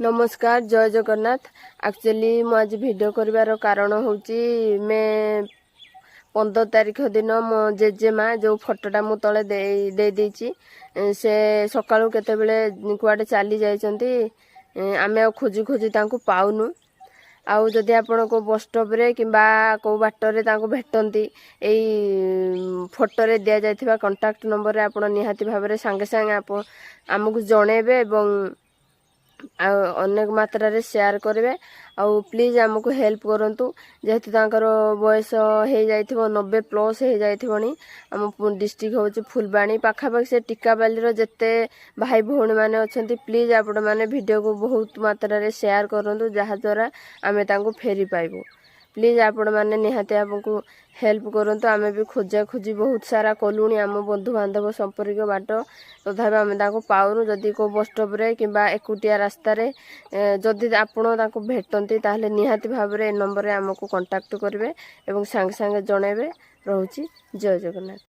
नमस्कार जय जगन्नाथ। एक्चुअली मु आज भिडियो कर कारण हूँ मे 15 तारीख दिन मो जेजेमा जो फोटोटा मु तले दे से सकाळु केतेबेले कुआडे चली जाइछंती आमे खोजी खोजी तांको पाउनु। आउ जदि आपण को बस स्टॉप रे किंबा को बाटर तांको भेटंती एई फोटो रे दिया जाइथिबा कांटेक्ट नंबर रे आपण निहाती भाबरे संगे संगे आप आमको जणेबे एवं अनेक मात्रा रे शेयर करेंगे। आउ प्लीज आमको हेल्प करंतु जेहेतु तांकर बयस हो जाइथिबो 90+ हो जाइथिबोनी। आम डिस्ट्रिक्ट होची फुलबाणी पाखापाखि से टिकाबाली रो जत्ते भाई भौणी माने अछंती प्लीज आपण माने वीडियो को बहुत मात्रा रे शेयर करंतु जहा द्वारा आमे तांको फेरी पाइबो। प्लीज आपण माने निहाते आपको हेल्प करंतु। आमे भी खोजा खोजी बहुत सारा कलुनी आम बंधु बांधव संपर्क बाट तथापि आमे ताको पाउनु। जदि को बस स्टॉप रे किंबा एकुटिया रास्ता रे जदि आपण ताको भेटंती ताहले निहाती भाबरे ए नंबर रे हमको कांटेक्ट करबे एवं संग संग जणेबे। रहउची जय जगन्नाथ।